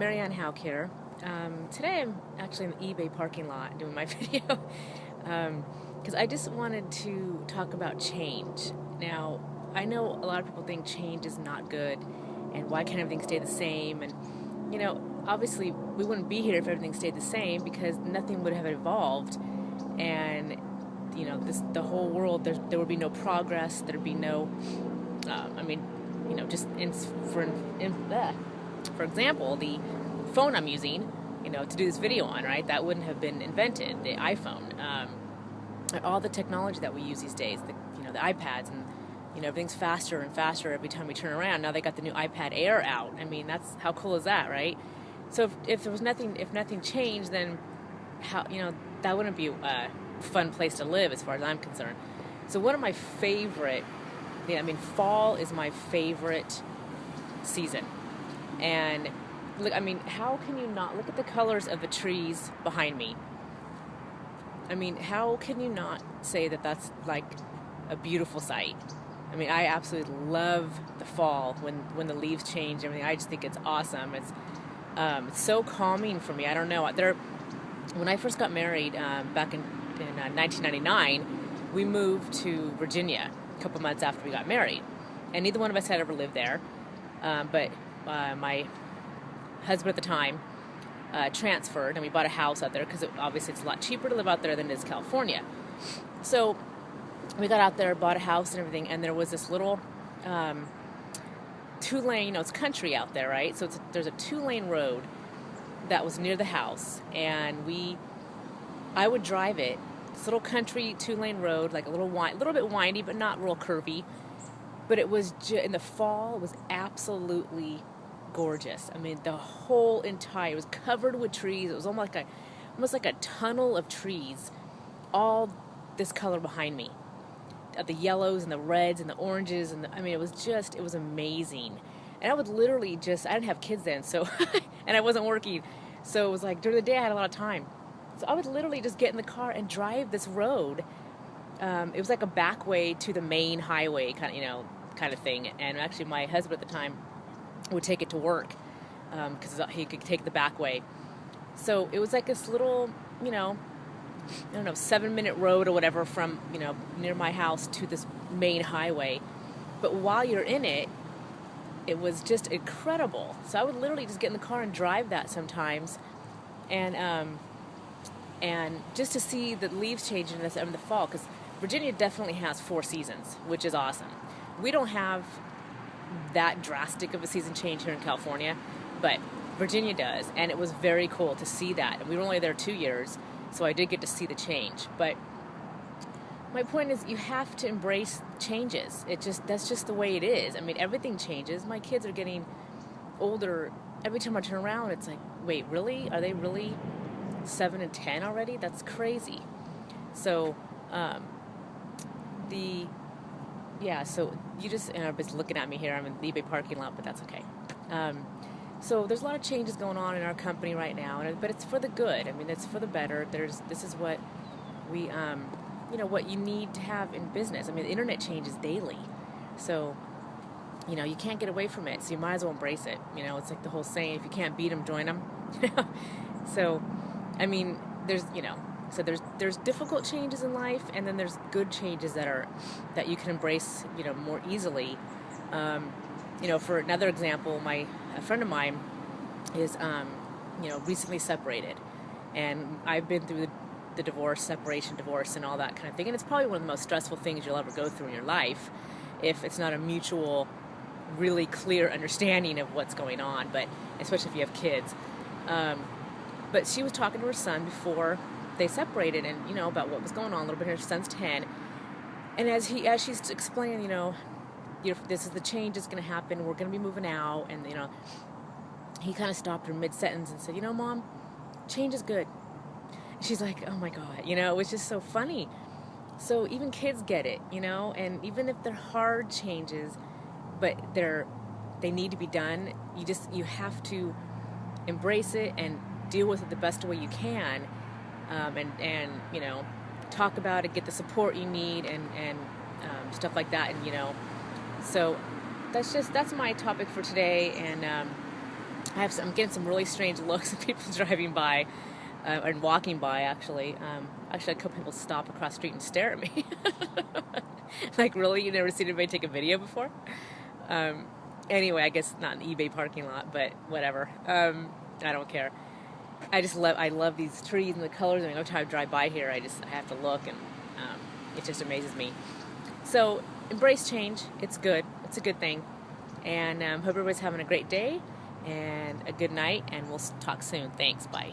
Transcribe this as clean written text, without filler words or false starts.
Mary Ann Hauk here. Today I'm actually in the eBay parking lot doing my video because I just wanted to talk about change. Now, I know a lot of people think change is not good and why can't everything stay the same? And, obviously we wouldn't be here if everything stayed the same because nothing would have evolved. And, the whole world, there would be no progress, there'd be no, for example, the phone I'm using, to do this video on, right? That wouldn't have been invented, the iPhone. All the technology that we use these days, the iPads, and everything's faster and faster every time we turn around. Now they got the new iPad Air out. I mean, that's how cool is that, right? So if nothing changed, then that wouldn't be a fun place to live as far as I'm concerned. So one of my favorite, fall is my favorite season. And look, how can you not look at the colors of the trees behind me? How can you not say that that's like a beautiful sight? I absolutely love the fall when the leaves change and everything. I just think it's awesome. It's so calming for me. I don't know. When I first got married back in 1999, we moved to Virginia a couple months after we got married. And neither one of us had ever lived there. But my husband at the time transferred, and we bought a house out there because obviously it's a lot cheaper to live out there than it is California. So we got out there, bought a house and everything, and there was this little two-lane, it's country out there, right? So there's a two-lane road that was near the house, and I would drive it, this little country two-lane road, like a little bit windy, but not real curvy. But it was in the fall, it was absolutely gorgeous. The whole entire, it was covered with trees. It was almost like a tunnel of trees, all this color behind me. The yellows and the reds and the oranges and it was amazing. And I would literally I didn't have kids then, so and I wasn't working, so it was like during the day I had a lot of time, so I would literally just get in the car and drive this road. It was like a back way to the main highway kind of thing. And actually my husband at the time would take it to work because he could take the back way. So it was like this little 7-minute road or whatever from, near my house to this main highway. But while you're in it, it was just incredible. So I would literally just get in the car and drive that sometimes. And just to see the leaves changing in the fall, because Virginia definitely has 4 seasons, which is awesome. We don't have that drastic of a season change here in California, but Virginia does. And it was very cool to see that. And we were only there 2 years. So I did get to see the change. But my point is, you have to embrace changes. That's just the way it is. Everything changes. My kids are getting older. Every time I turn around, it's like, wait, really? Are they really 7 and 10 already? That's crazy. So, so you just, and everybody's looking at me here. I'm in the eBay parking lot, but that's okay. So there's a lot of changes going on in our company right now, but it's for the good. It's for the better. This is what we, what you need to have in business. The internet changes daily. So, you can't get away from it. So you might as well embrace it. It's like the whole saying, if you can't beat them, join them. So, there's difficult changes in life, and then there's good changes that you can embrace, more easily. For another example, a friend of mine is, recently separated, and I've been through the divorce, and all that kind of thing, and it's probably one of the most stressful things you'll ever go through in your life, if it's not a mutual, really clear understanding of what's going on, but especially if you have kids. But she was talking to her son before they separated, and about what was going on a little bit. Her son's 10, and as she's explaining, this is the change that's going to happen. We're going to be moving out. And, he kind of stopped her mid-sentence and said, Mom, change is good. And she's like, oh, my God. It was just so funny. So even kids get it, and even if they're hard changes, but they need to be done, you have to embrace it and deal with it the best way you can, and talk about it, get the support you need, and stuff like that. And, so that's my topic for today. And I'm getting some really strange looks of people driving by and walking by. Actually, a couple people stop across the street and stare at me. Like, really, you never seen anybody take a video before? Anyway, I guess not an eBay parking lot, but whatever. I don't care. I love these trees and the colors. I mean, every time I drive by here, I have to look, and it just amazes me. So embrace change. It's good. It's a good thing. And hope everybody's having a great day and a good night. And we'll talk soon. Thanks. Bye.